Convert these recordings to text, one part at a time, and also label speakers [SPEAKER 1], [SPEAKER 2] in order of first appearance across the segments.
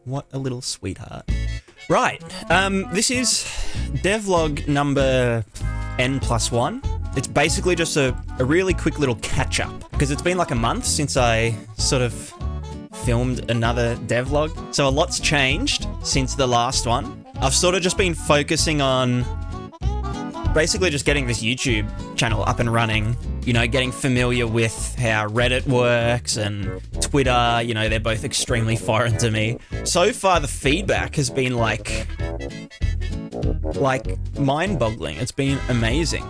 [SPEAKER 1] what a little sweetheart. Right, this is devlog number N+1. It's basically just a really quick little catch-up, because it's been like a month since I sort of filmed another devlog. So a lot's changed since the last one. I've sort of just been focusing on basically just getting this YouTube channel up and running, you know, getting familiar with how Reddit works and Twitter, you know, they're both extremely foreign to me. So far, the feedback has been like mind-boggling. It's been amazing.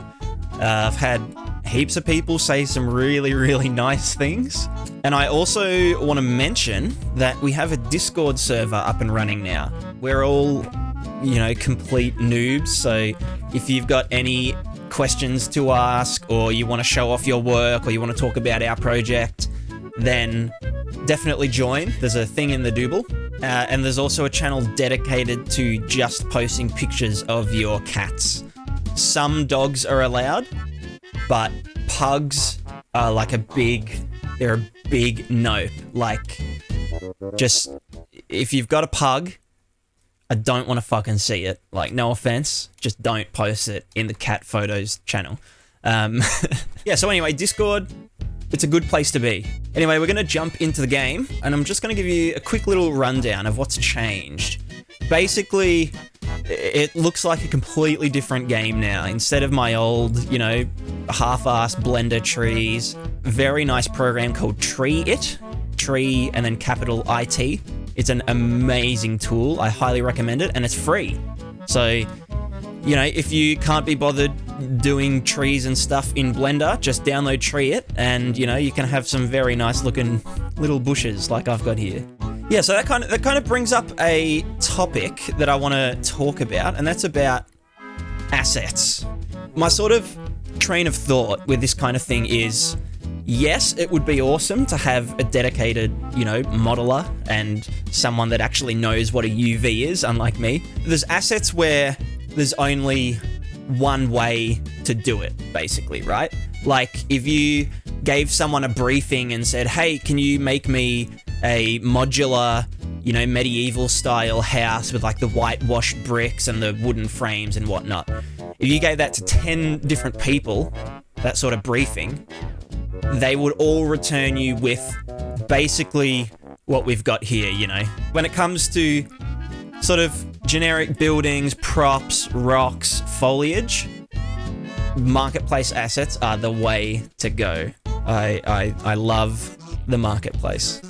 [SPEAKER 1] I've had heaps of people say some really, really nice things. And I also want to mention that we have a Discord server up and running now. We're all, you know, complete noobs, so if you've got any questions to ask, or you want to show off your work, or you want to talk about our project, then definitely join. There's a thing in the doobl. And there's also a channel dedicated to just posting pictures of your cats. Some dogs are allowed, but pugs are like they're a big nope. Like, just, if you've got a pug, I don't want to fucking see it. Like, no offense, just don't post it in the cat photos channel. Yeah, so anyway, Discord, it's a good place to be. Anyway, we're going to jump into the game, and I'm just going to give you a quick little rundown of what's changed. Basically, it looks like a completely different game now. Instead of my old, you know, half-assed Blender trees, very nice program called Tree and then capital IT. It's an amazing tool. I highly recommend it, and it's free. So, you know, if you can't be bothered doing trees and stuff in Blender, just download Tree, and, you know, you can have some very nice looking little bushes like I've got here. Yeah, so that kind of brings up a topic that I want to talk about, and that's about assets. My sort of train of thought with this kind of thing is, yes, it would be awesome to have a dedicated, you know, modeler and someone that actually knows what a UV is, unlike me. There's assets where there's only one way to do it, basically, right? Like, if you gave someone a briefing and said, hey, can you make me a modular, you know, medieval style house with like the whitewashed bricks and the wooden frames and whatnot. If you gave that to 10 different people, that sort of briefing, they would all return you with basically what we've got here, you know. When it comes to sort of generic buildings, props, rocks, foliage, marketplace assets are the way to go. I love the marketplace.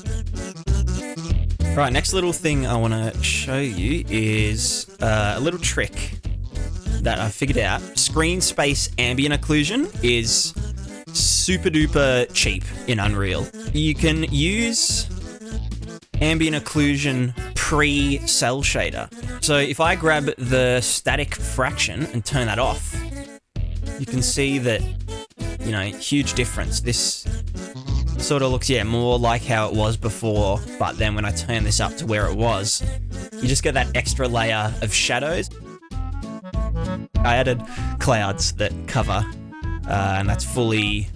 [SPEAKER 1] Right, next little thing I want to show you is a little trick that I figured out. Screen space ambient occlusion is super duper cheap in Unreal. You can use ambient occlusion pre-cell shader. So if I grab the static fraction and turn that off, you can see that, you know, huge difference. This sort of looks, yeah, more like how it was before, but then when I turn this up to where it was, you just get that extra layer of shadows. I added clouds that cover, and that's fully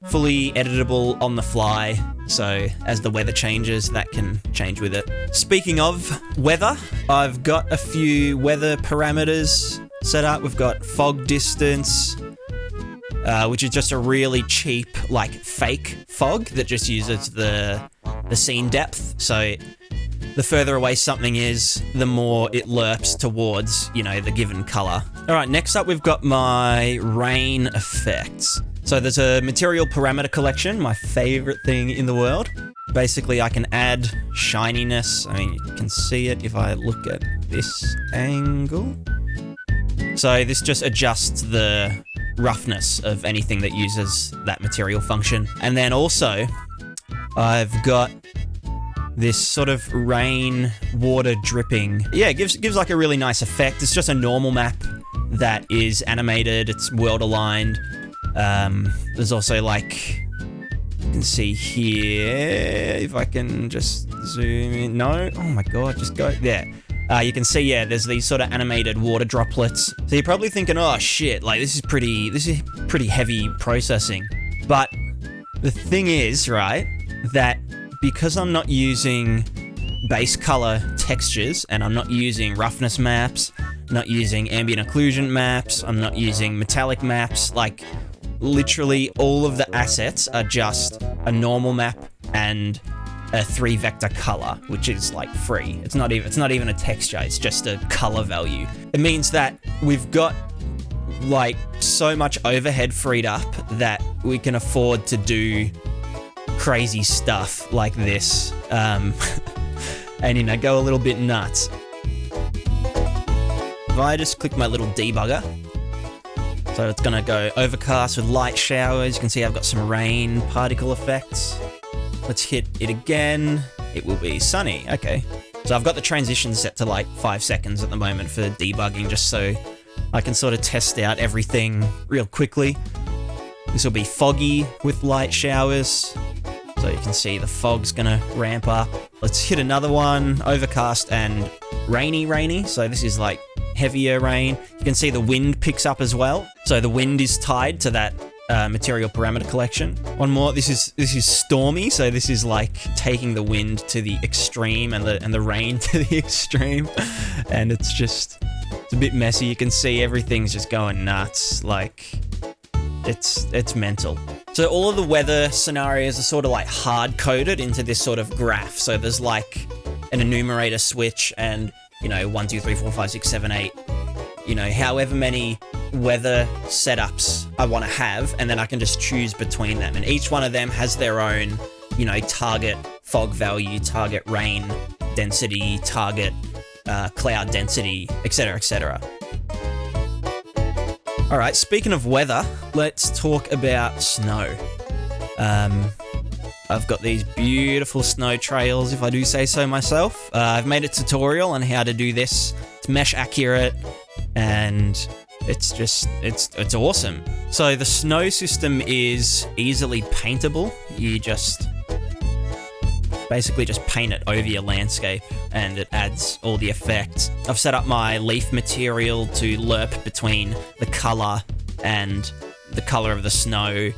[SPEAKER 1] editable on the fly, so as the weather changes, that can change with it. Speaking of weather, I've got a few weather parameters set up. We've got fog distance, which is just a really cheap, like, fake fog that just uses the scene depth. So the further away something is, the more it lerps towards, you know, the given color. All right, next up we've got my rain effects. So there's a material parameter collection, my favorite thing in the world. Basically, I can add shininess. I mean, you can see it if I look at this angle. So this just adjusts the roughness of anything that uses that material function. And then also, I've got this sort of rain water dripping. Yeah, it gives like a really nice effect. It's just a normal map that is animated, it's world aligned. There's also, like, you can see here, if I can just zoom in. No, oh my god, just go there. You can see, yeah, there's these sort of animated water droplets. So you're probably thinking, oh shit, like this is pretty heavy processing. But the thing is, right, that because I'm not using base color textures, and I'm not using roughness maps, not using ambient occlusion maps, I'm not using metallic maps. Like, literally all of the assets are just a normal map and a 3-vector color, which is like free. It's not even a texture, it's just a color value. It means that we've got like so much overhead freed up that we can afford to do crazy stuff like this, and go a little bit nuts. If I just click my little debugger, so it's gonna go overcast with light showers. You can see I've got some rain particle effects. Let's hit it again. It will be sunny. Okay. So I've got the transition set to like 5 seconds at the moment for debugging, just so I can sort of test out everything real quickly. This will be foggy with light showers. So you can see the fog's gonna ramp up. Let's hit another one, overcast and rainy. So this is like heavier rain. You can see the wind picks up as well. So the wind is tied to that material parameter collection. One more, this is stormy. So this is like taking the wind to the extreme and the rain to the extreme. And it's a bit messy. You can see everything's just going nuts. Like, it's mental. So all of the weather scenarios are sort of like hard-coded into this sort of graph. So there's like an enumerator switch and, 1, 2, 3, 4, 5, 6, 7, 8, however many weather setups I want to have, and then I can just choose between them. And each one of them has their own, target fog value, target rain density, target cloud density, etc., etc. All right, speaking of weather, let's talk about snow. I've got these beautiful snow trails, if I do say so myself. I've made a tutorial on how to do this. It's mesh accurate, and it's awesome. So the snow system is easily paintable. You just basically just paint it over your landscape and it adds all the effects. I've set up my leaf material to lerp between the color and the color of the snow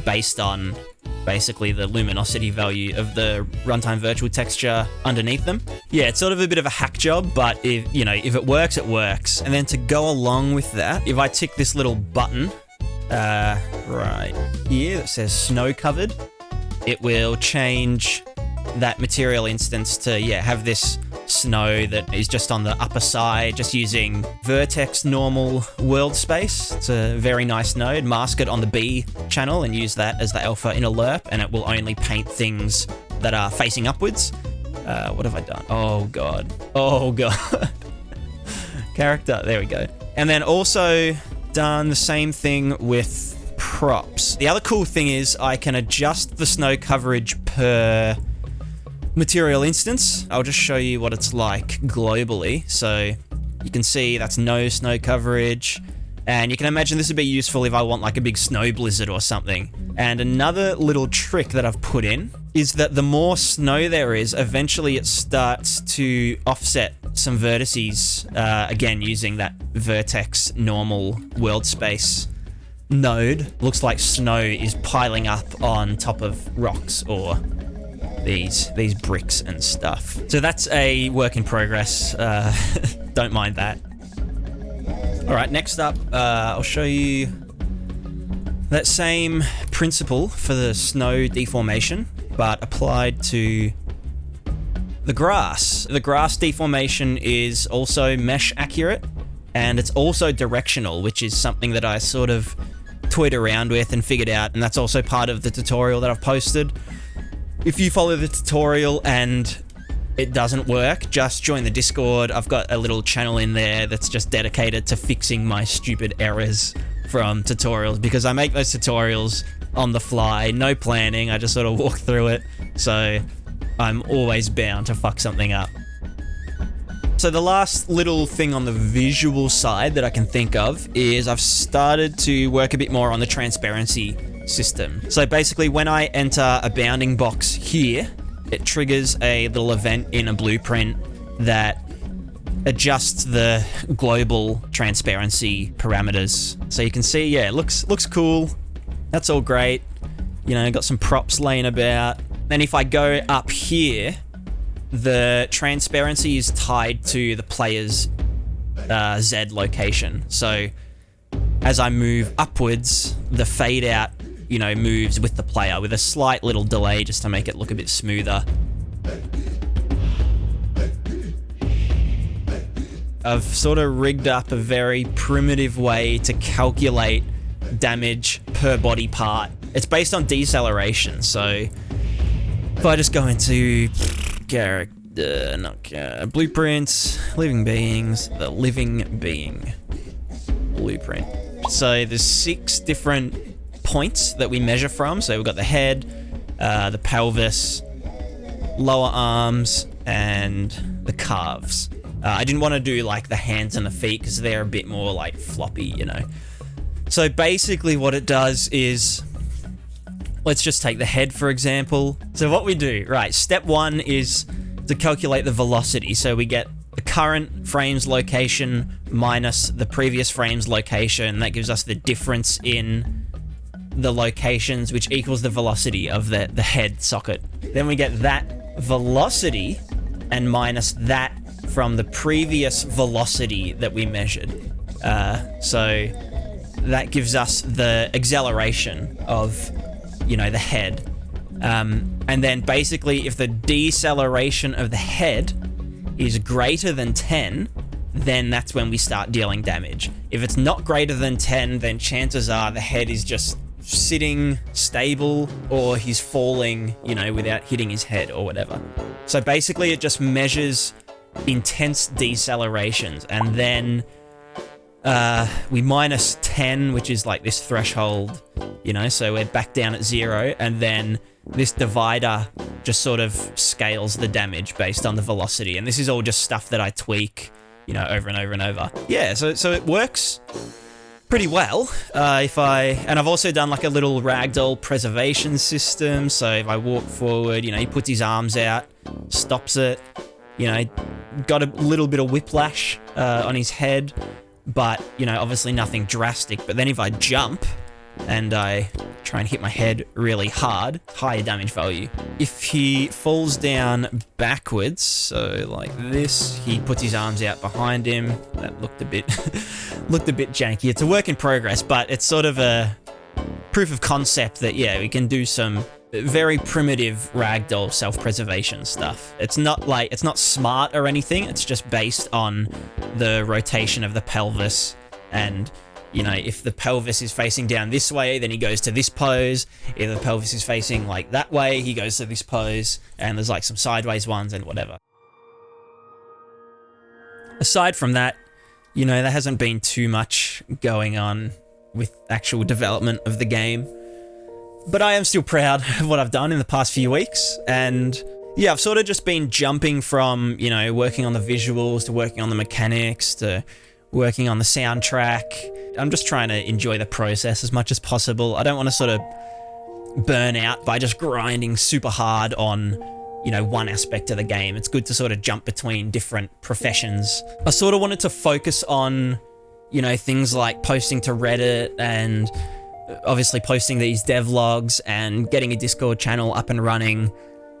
[SPEAKER 1] based on basically the luminosity value of the runtime virtual texture underneath them. Yeah, it's sort of a bit of a hack job, but if it works, it works. And then to go along with that, if I tick this little button right here that says snow covered, it will change that material instance to, have this snow that is just on the upper side, just using vertex normal world space. It's a very nice node. Mask it on the B channel and use that as the alpha in a lerp, and it will only paint things that are facing upwards. What have I done? Oh god. Character, there we go. And then also done the same thing with props. The other cool thing is I can adjust the snow coverage per material instance. I'll just show you what it's like globally. So you can see that's no snow coverage, and you can imagine this would be useful if I want like a big snow blizzard or something. And another little trick that I've put in is that the more snow there is, eventually it starts to offset some vertices, again using that vertex normal world space node. Looks like snow is piling up on top of rocks or these bricks and stuff. So that's a work in progress. Don't mind that. All right, next up, I'll show you that same principle for the snow deformation, but applied to the grass. The grass deformation is also mesh accurate, and it's also directional, which is something that I sort of toyed around with and figured out, and that's also part of the tutorial that I've posted. If you follow the tutorial and it doesn't work, just join the Discord. I've got a little channel in there that's just dedicated to fixing my stupid errors from tutorials, because I make those tutorials on the fly, no planning, I just sort of walk through it, so I'm always bound to fuck something up. So the last little thing on the visual side that I can think of is I've started to work a bit more on the transparency system. So basically when I enter a bounding box here, it triggers a little event in a blueprint that adjusts the global transparency parameters. So you can see, yeah, it looks cool. That's all great. Got some props laying about. Then if I go up here the transparency is tied to the player's Z location. So as I move upwards, the fade out, you know, moves with the player with a slight little delay just to make it look a bit smoother. I've sort of rigged up a very primitive way to calculate damage per body part. It's based on deceleration, so if I just go into blueprints, living beings, the living being blueprint. So there's 6 different points that we measure from. So we've got the head, the pelvis, lower arms, and the calves. I didn't want to do like the hands and the feet because they're a bit more like floppy, you know. So basically what it does is, let's just take the head for example. So what we do, right, step 1 is to calculate the velocity. So we get the current frame's location minus the previous frame's location. That gives us the difference in the locations, which equals the velocity of the head socket. Then we get that velocity and minus that from the previous velocity that we measured. So that gives us the acceleration of, you know, the head. And then basically if the deceleration of the head is greater than 10, then that's when we start dealing damage. If it's not greater than 10, then chances are the head is just sitting stable or he's falling, you know, without hitting his head or whatever. So basically it just measures intense decelerations, and then we minus 10, which is like this threshold, you know, so we're back down at 0, and then this divider just sort of scales the damage based on the velocity. And this is all just stuff that I tweak, you know, over and over and over. Yeah, so it works pretty well. And I've also done like a little ragdoll preservation system. So if I walk forward, you know, he puts his arms out, stops it, you know, got a little bit of whiplash on his head, but, you know, obviously nothing drastic. But then if I jump and I try and hit my head really hard, higher damage value. If he falls down backwards, so like this, he puts his arms out behind him. That looked a bit janky. It's a work in progress, but it's sort of a proof of concept that, yeah, we can do some very primitive ragdoll self-preservation stuff. It's not smart or anything. It's just based on the rotation of the pelvis. And, you know, if the pelvis is facing down this way, then he goes to this pose. If the pelvis is facing like that way, he goes to this pose. And there's like some sideways ones and whatever. Aside from that, you know, there hasn't been too much going on with actual development of the game. But I am still proud of what I've done in the past few weeks. And yeah, I've sort of just been jumping from, you know, working on the visuals to working on the mechanics to working on the soundtrack. I'm just trying to enjoy the process as much as possible. I don't want to sort of burn out by just grinding super hard on, you know, one aspect of the game. It's good to sort of jump between different professions. I sort of wanted to focus on, you know, things like posting to Reddit and obviously posting these devlogs and getting a Discord channel up and running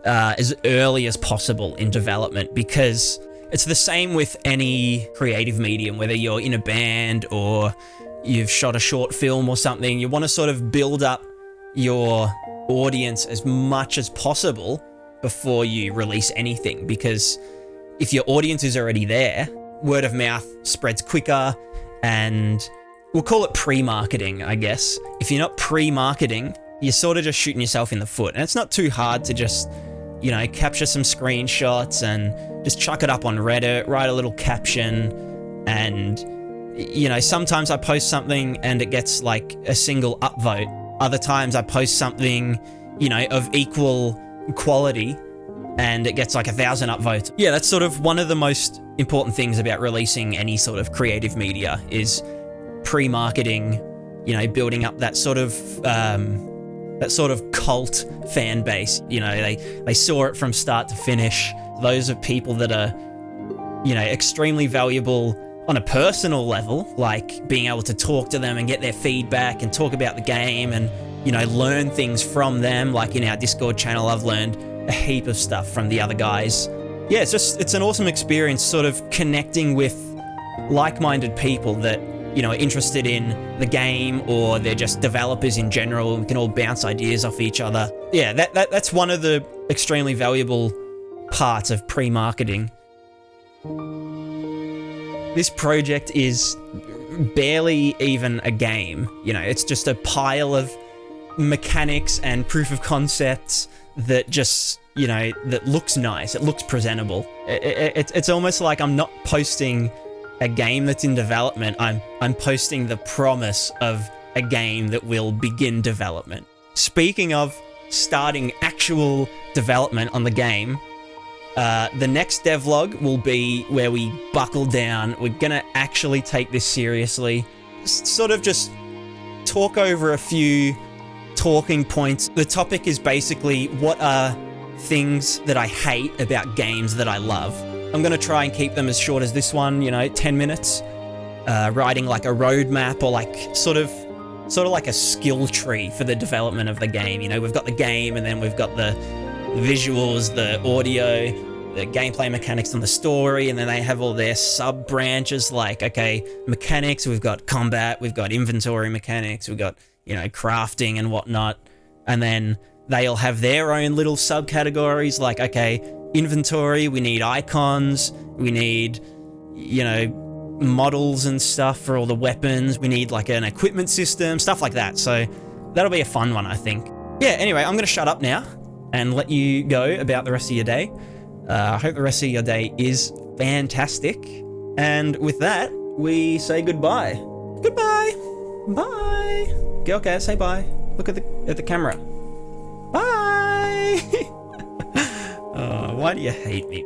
[SPEAKER 1] as early as possible in development, because it's the same with any creative medium, whether you're in a band or you've shot a short film or something. You want to sort of build up your audience as much as possible before you release anything, because if your audience is already there, word of mouth spreads quicker, and we'll call it pre-marketing, I guess. If you're not pre-marketing, you're sort of just shooting yourself in the foot. And it's not too hard to just, you know, capture some screenshots and just chuck it up on Reddit, write a little caption, and, you know, sometimes I post something and it gets like a single upvote. Other times I post something, you know, of equal quality and it gets like 1,000 upvotes. Yeah, that's sort of one of the most important things about releasing any sort of creative media is pre-marketing, you know, building up that sort of cult fan base. You know, they saw it from start to finish. Those are people that are, you know, extremely valuable on a personal level, like being able to talk to them and get their feedback and talk about the game and, you know, learn things from them. Like in our Discord channel, I've learned a heap of stuff from the other guys yeah, it's an awesome experience sort of connecting with like-minded people that, you know, are interested in the game, or they're just developers in general. We can all bounce ideas off each other. Yeah, that's one of the extremely valuable parts of pre-marketing. This project is barely even a game, you know, it's just a pile of mechanics and proof of concepts that just, you know, that looks nice, it looks presentable. It's almost like I'm not posting a game that's in development, I'm posting the promise of a game that will begin development. Speaking of starting actual development on the game, the next devlog will be where we buckle down. We're gonna actually take this seriously. Sort of just talk over a few talking points. The topic is basically what are things that I hate about games that I love. I'm gonna try and keep them as short as this one, you know, 10 minutes. Writing like a roadmap, or like sort of like a skill tree for the development of the game. You know, we've got the game, and then we've got the visuals, the audio, the gameplay mechanics, and the story, and then they have all their sub branches like, okay, mechanics, we've got combat, we've got inventory mechanics, we've got, you know, crafting and whatnot, and then they'll have their own little subcategories like, okay, inventory, we need icons, we need, you know, models and stuff for all the weapons, we need like an equipment system, stuff like that. So that'll be a fun one, I think. Yeah, anyway, I'm gonna shut up now and let you go about the rest of your day. I hope the rest of your day is fantastic. And with that, we say goodbye. Goodbye. Bye. Girlcat, say bye. Look at the camera. Bye. Oh, why do you hate me?